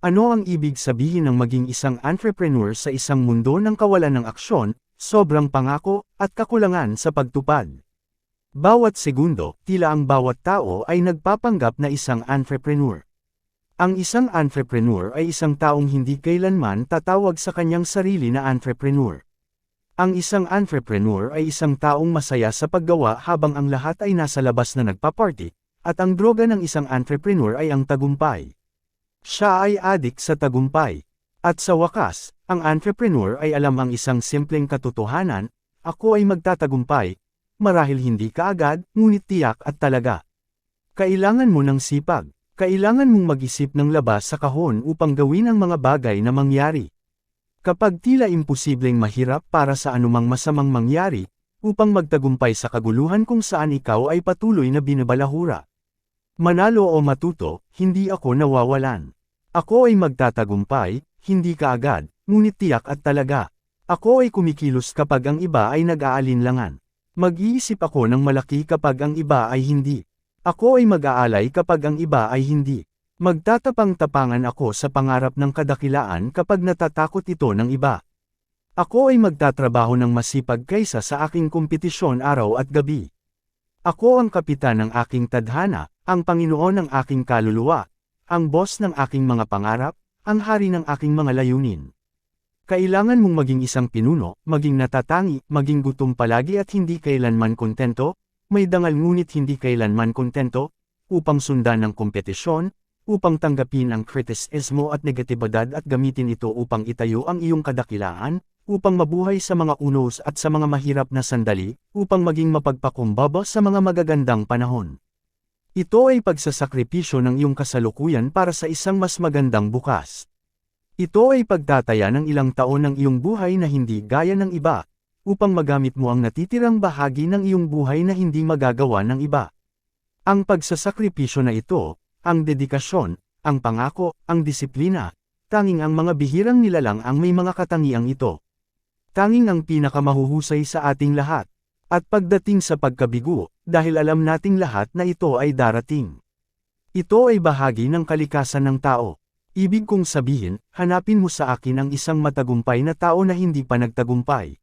Ano ang ibig sabihin ng maging isang entrepreneur sa isang mundo ng kawalan ng aksyon, sobrang pangako, at kakulangan sa pagtupad? Bawat segundo, tila ang bawat tao ay nagpapanggap na isang entrepreneur. Ang isang entrepreneur ay isang taong hindi kailanman tatawag sa kanyang sarili na entrepreneur. Ang isang entrepreneur ay isang taong masaya sa paggawa habang ang lahat ay nasa labas na nagpa-party, at ang droga ng isang entrepreneur ay ang tagumpay. Siya ay adik sa tagumpay. At sa wakas, ang entrepreneur ay alam ang isang simpleng katotohanan, ako ay magtatagumpay, marahil hindi kaagad, ngunit tiyak at talaga. Kailangan mo ng sipag. Kailangan mong mag-isip ng labas sa kahon upang gawin ang mga bagay na mangyari. Kapag tila imposibleng mahirap para sa anumang masamang mangyari, upang magtagumpay sa kaguluhan kung saan ikaw ay patuloy na binabalahura. Manalo o matuto, hindi ako nawawalan. Ako ay magtatagumpay, hindi kaagad, ngunit tiyak at talaga. Ako ay kumikilos kapag ang iba ay nag-aalinlangan. Mag-iisip ako ng malaki kapag ang iba ay hindi. Ako ay mag-aalay kapag ang iba ay hindi. Magtatapang-tapangan ako sa pangarap ng kadakilaan kapag natatakot ito ng iba. Ako ay magtatrabaho ng masipag kaysa sa aking kompetisyon araw at gabi. Ako ang kapitan ng aking tadhana, ang Panginoon ng aking kaluluwa, ang boss ng aking mga pangarap, ang hari ng aking mga layunin. Kailangan mong maging isang pinuno, maging natatangi, maging gutom palagi at hindi kailanman kontento, may dangal ngunit hindi kailanman kontento, upang sundan ng kompetisyon, upang tanggapin ang kritisismo at negatibidad at gamitin ito upang itayo ang iyong kadakilaan, upang mabuhay sa mga unos at sa mga mahirap na sandali, upang maging mapagpakumbaba sa mga magagandang panahon. Ito ay pagsasakripisyo ng iyong kasalukuyan para sa isang mas magandang bukas. Ito ay pagtataya ng ilang taon ng iyong buhay na hindi gaya ng iba, upang magamit mo ang natitirang bahagi ng iyong buhay na hindi magagawa ng iba. Ang pagsasakripisyo na ito, ang dedikasyon, ang pangako, ang disiplina, tanging ang mga bihirang nilalang ang may mga katangiang ito. Tanging ang pinakamahuhusay sa ating lahat. At pagdating sa pagkabigo, dahil alam nating lahat na ito ay darating. Ito ay bahagi ng kalikasan ng tao. Ibig kong sabihin, hanapin mo sa akin ang isang matagumpay na tao na hindi pa nagtagumpay.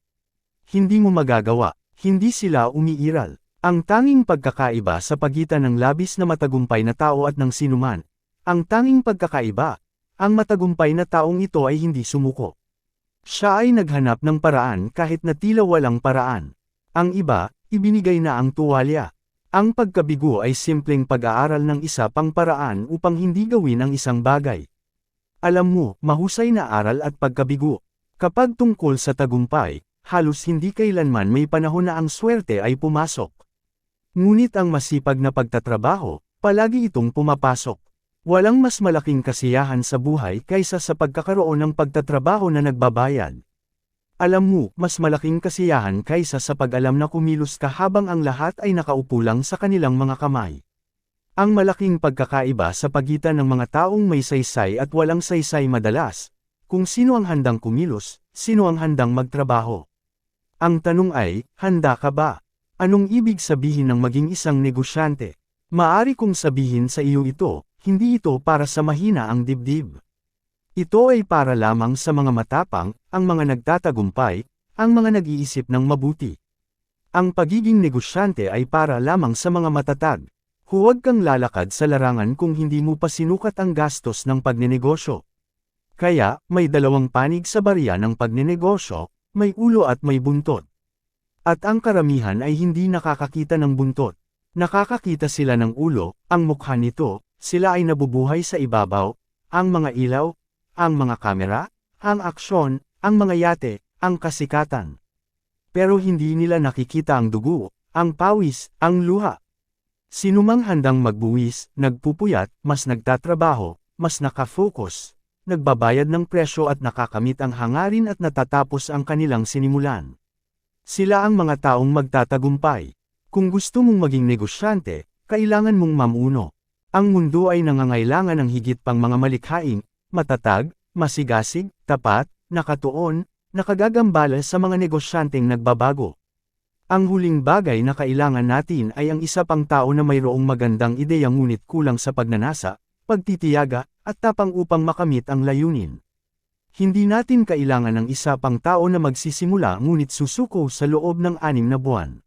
Hindi mo magagawa, hindi sila umiiral. Ang tanging pagkakaiba sa pagitan ng labis na matagumpay na tao at ng sinuman, ang tanging pagkakaiba, ang matagumpay na taong ito ay hindi sumuko. Siya ay naghanap ng paraan kahit na tila walang paraan. Ang iba, ibinigay na ang tuwalya. Ang pagkabigo ay simpleng pag-aaral ng isa pang paraan upang hindi gawin ang isang bagay. Alam mo, mahusay na aral at pagkabigo. Kapag tungkol sa tagumpay, halos hindi kailanman may panahon na ang swerte ay pumasok. Ngunit ang masipag na pagtatrabaho, palagi itong pumapasok. Walang mas malaking kasiyahan sa buhay kaysa sa pagkakaroon ng pagtatrabaho na nagbabayad. Alam mo, mas malaking kasiyahan kaysa sa pag-alam na kumilos ka habang ang lahat ay nakaupo lang sa kanilang mga kamay. Ang malaking pagkakaiba sa pagitan ng mga taong may saysay at walang saysay madalas, kung sino ang handang kumilos, sino ang handang magtrabaho. Ang tanong ay, handa ka ba? Anong ibig sabihin ng maging isang negosyante? Maari kong sabihin sa iyo ito, hindi ito para sa mahina ang dibdib. Ito ay para lamang sa mga matapang, ang mga nagtatagumpay, ang mga nag-iisip ng mabuti. Ang pagiging negosyante ay para lamang sa mga matatag. Huwag kang lalakad sa larangan kung hindi mo pa sinukat ang gastos ng pagnenegosyo. Kaya, may dalawang panig sa barya ng pagnenegosyo, may ulo at may buntot. At ang karamihan ay hindi nakakakita ng buntot. Nakakakita sila ng ulo, ang mukha nito, sila ay nabubuhay sa ibabaw, ang mga ilaw, ang mga kamera, ang aksyon, ang mga yate, ang kasikatan. Pero hindi nila nakikita ang dugo, ang pawis, ang luha. Sinumang handang magbuwis, nagpupuyat, mas nagtatrabaho, mas nakafocus, nagbabayad ng presyo at nakakamit ang hangarin at natatapos ang kanilang sinimulan. Sila ang mga taong magtatagumpay. Kung gusto mong maging negosyante, kailangan mong mamuno. Ang mundo ay nangangailangan ng higit pang mga malikhaing, matatag, masigasig, tapat, nakatuon, nakagagambala sa mga negosyanteng nagbabago. Ang huling bagay na kailangan natin ay ang isa pang tao na mayroong magandang ideya ngunit kulang sa pagnanasa, pagtitiyaga, at tapang upang makamit ang layunin. Hindi natin kailangan ng isa pang tao na magsisimula ngunit susuko sa loob ng 6 na buwan.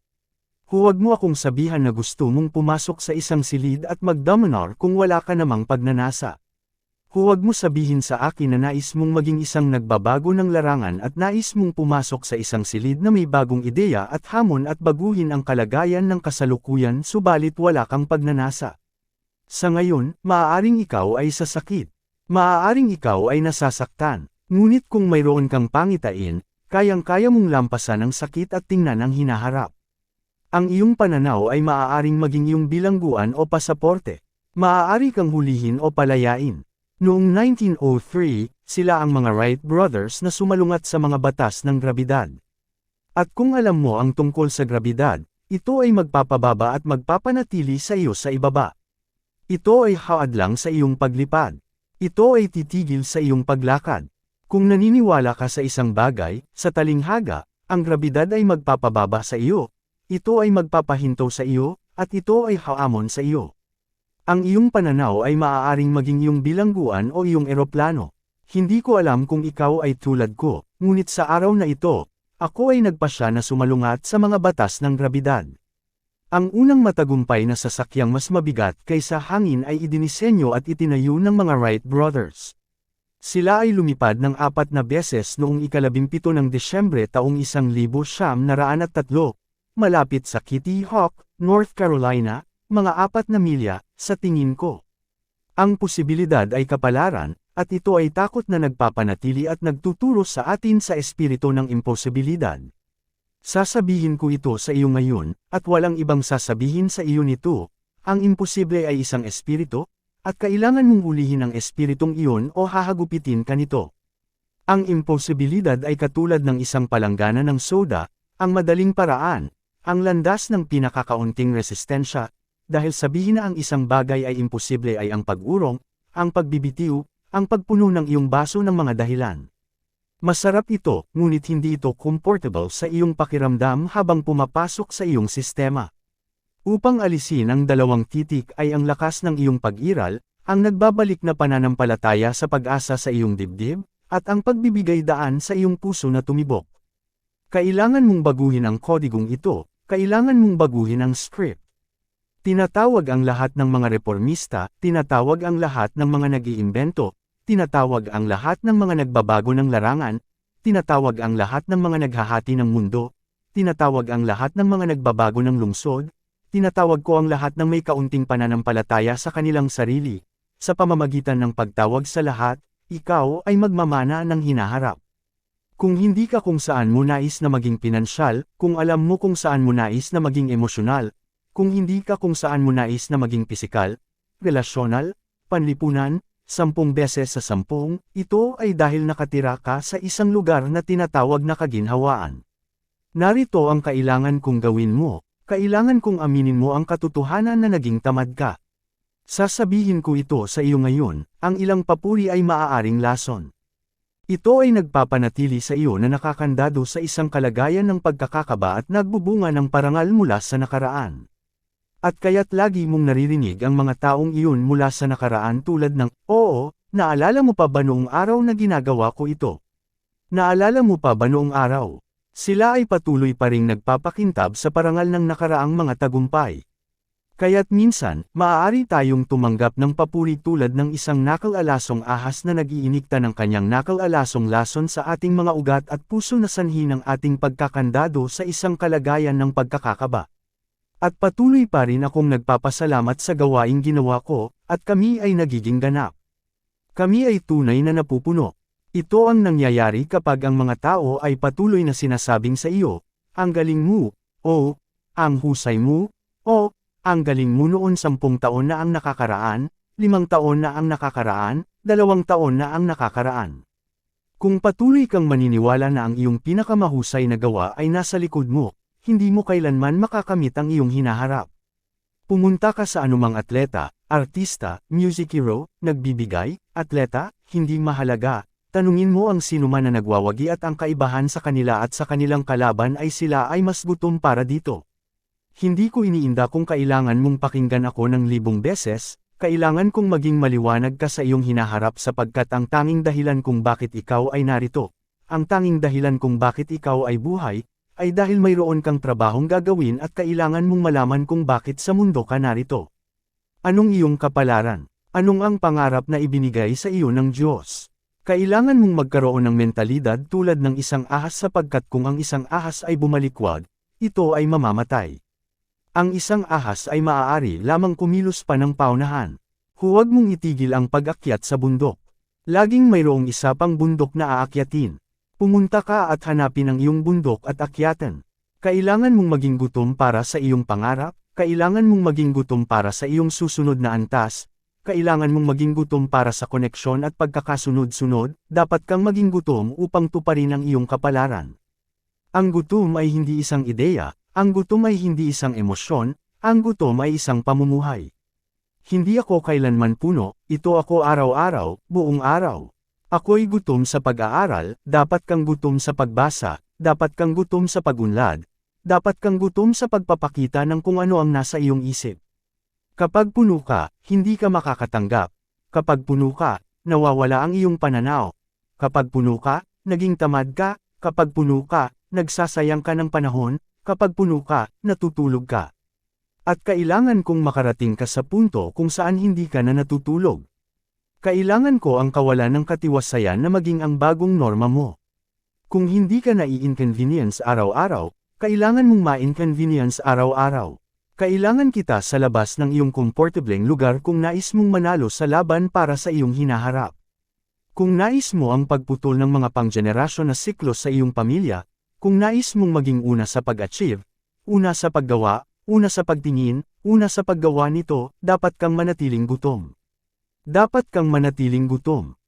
Huwag mo akong sabihan na gusto mong pumasok sa isang silid at magdominar kung wala ka namang pagnanasa. Huwag mo sabihin sa akin na nais mong maging isang nagbabago ng larangan at nais mong pumasok sa isang silid na may bagong ideya at hamon at baguhin ang kalagayan ng kasalukuyan subalit wala kang pagnanasa. Sa ngayon, maaaring ikaw ay sasakit. Maaaring ikaw ay nasasaktan. Ngunit kung mayroon kang pangitain, kayang-kaya mong lampasan ang sakit at tingnan ang hinaharap. Ang iyong pananaw ay maaaring maging iyong bilangguan o pasaporte. Maaari kang hulihin o palayain. Noong 1903, sila ang mga Wright brothers na sumalungat sa mga batas ng grabidad. At kung alam mo ang tungkol sa grabidad, ito ay magpapababa at magpapanatili sa iyo sa ibaba. Ito ay haadlang sa iyong paglipad. Ito ay titigil sa iyong paglakad. Kung naniniwala ka sa isang bagay, sa talinghaga, ang grabidad ay magpapababa sa iyo. Ito ay magpapahinto sa iyo, at ito ay haamon sa iyo. Ang iyong pananaw ay maaaring maging iyong bilangguan o iyong eroplano. Hindi ko alam kung ikaw ay tulad ko, ngunit sa araw na ito, ako ay nagpasya na sumalungat sa mga batas ng grabidad. Ang unang matagumpay na sasakyang mas mabigat kaysa hangin ay idinisenyo at itinayo ng mga Wright brothers. Sila ay lumipad ng 4 na beses noong 17 ng Desyembre taong 1903, malapit sa Kitty Hawk, North Carolina, mga 4 na milya, sa tingin ko. Ang posibilidad ay kapalaran, at ito ay takot na nagpapanatili at nagtuturo sa atin sa espiritu ng imposibilidad. Sasabihin ko ito sa iyo ngayon, at walang ibang sasabihin sa iyo nito, ang imposible ay isang espiritu, at kailangan mong hulihin ang espiritong iyon o hahagupitin ka nito. Ang imposibilidad ay katulad ng isang palanggana ng soda, ang madaling paraan, ang landas ng pinakakaunting resistensya, dahil sabihin na ang isang bagay ay imposible ay ang pag-urong, ang pagbibitiw, ang pagpuno ng iyong baso ng mga dahilan. Masarap ito, ngunit hindi ito comfortable sa iyong pakiramdam habang pumapasok sa iyong sistema. Upang alisin ang 2 titik ay ang lakas ng iyong pag-iral, ang nagbabalik na pananampalataya sa pag-asa sa iyong dibdib, at ang pagbibigay daan sa iyong puso na tumibok. Kailangan mong baguhin ang kodigong ito, kailangan mong baguhin ang script. Tinatawag ang lahat ng mga reformista, tinatawag ang lahat ng mga nag-iimbento, tinatawag ang lahat ng mga nagbabago ng larangan, tinatawag ang lahat ng mga naghahati ng mundo, tinatawag ang lahat ng mga nagbabago ng lungsod, tinatawag ko ang lahat ng may kaunting pananampalataya sa kanilang sarili. Sa pamamagitan ng pagtawag sa lahat, ikaw ay magmamana ng hinaharap. Kung hindi ka kung saan mo nais na maging pinansyal, kung alam mo kung saan mo nais na maging emosyonal, kung hindi ka kung saan mo nais na maging pisikal, relasyonal, panlipunan, 10 beses sa 10, ito ay dahil nakatira ka sa isang lugar na tinatawag na kaginhawaan. Narito ang kailangan kong gawin mo, kailangan kong aminin mo ang katotohanan na naging tamad ka. Sasabihin ko ito sa iyo ngayon, ang ilang papuri ay maaaring lason. Ito ay nagpapanatili sa iyo na nakakandado sa isang kalagayan ng pagkakakaba at nagbubunga ng parangal mula sa nakaraan. At kaya't lagi mong naririnig ang mga taong iyon mula sa nakaraan tulad ng, "Oo, naalala mo pa ba noong araw na ginagawa ko ito? Naalala mo pa ba noong araw?" Sila ay patuloy pa ring nagpapakintab sa parangal ng nakaraang mga tagumpay. Kaya't minsan, maaari tayong tumanggap ng papuri tulad ng isang nakal-alasong ahas na nag-iinikta ng kanyang nakal-alasong lason sa ating mga ugat at puso na sanhi ng ating pagkakandado sa isang kalagayan ng pagkakakaba. At patuloy pa rin akong nagpapasalamat sa gawaing ginawa ko, at kami ay nagiging ganap. Kami ay tunay na napupuno. Ito ang nangyayari kapag ang mga tao ay patuloy na sinasabing sa iyo, "Ang galing mo," o "Ang husay mo," o "Ang galing mo noon 10 taon na ang nakakaraan, 5 taon na ang nakakaraan, 2 taon na ang nakakaraan." Kung patuloy kang maniniwala na ang iyong pinakamahusay na gawa ay nasa likod mo, hindi mo kailanman makakamit ang iyong hinaharap. Pumunta ka sa anumang atleta, artista, music hero, nagbibigay, atleta, hindi mahalaga, tanungin mo ang sinuman na nagwawagi at ang kaibahan sa kanila at sa kanilang kalaban ay sila ay mas gutom para dito. Hindi ko iniinda kung kailangan mong pakinggan ako ng 1000 beses, kailangan kong maging maliwanag ka sa iyong hinaharap sapagkat ang tanging dahilan kung bakit ikaw ay narito, ang tanging dahilan kung bakit ikaw ay buhay, ay dahil mayroon kang trabahong gagawin at kailangan mong malaman kung bakit sa mundo ka narito. Anong iyong kapalaran? Anong ang pangarap na ibinigay sa iyo ng Diyos? Kailangan mong magkaroon ng mentalidad tulad ng isang ahas sapagkat kung ang isang ahas ay bumalikwag, ito ay mamamatay. Ang isang ahas ay maaari lamang kumilos pa ng paunahan. Huwag mong itigil ang pag-akyat sa bundok. Laging mayroong isa pang bundok na aakyatin. Pumunta ka at hanapin ang iyong bundok at akyatan. Kailangan mong maging gutom para sa iyong pangarap, kailangan mong maging gutom para sa iyong susunod na antas, kailangan mong maging gutom para sa koneksyon at pagkakasunod-sunod, dapat kang maging gutom upang tuparin ang iyong kapalaran. Ang gutom ay hindi isang ideya, ang gutom ay hindi isang emosyon, ang gutom ay isang pamumuhay. Hindi ako kailanman puno, ito ako araw-araw, buong araw. Ako'y gutom sa pag-aaral, dapat kang gutom sa pagbasa, dapat kang gutom sa pag-unlad, dapat kang gutom sa pagpapakita ng kung ano ang nasa iyong isip. Kapag puno ka, hindi ka makakatanggap. Kapag puno ka, nawawala ang iyong pananaw. Kapag puno ka, naging tamad ka. Kapag puno ka, nagsasayang ka ng panahon. Kapag puno ka, natutulog ka. At kailangan kong makarating ka sa punto kung saan hindi ka na natutulog. Kailangan ko ang kawalan ng katiwasayan na maging ang bagong norma mo. Kung hindi ka nai-inconvenience araw-araw, kailangan mong ma-inconvenience araw-araw. Kailangan kita sa labas ng iyong komportableng lugar kung nais mong manalo sa laban para sa iyong hinaharap. Kung nais mo ang pagputol ng mga panggenerasyon na siklo sa iyong pamilya, kung nais mong maging una sa pag-achieve, una sa paggawa, una sa pagtingin, una sa paggawa nito, dapat kang manatiling gutom. Dapat kang manatiling gutom.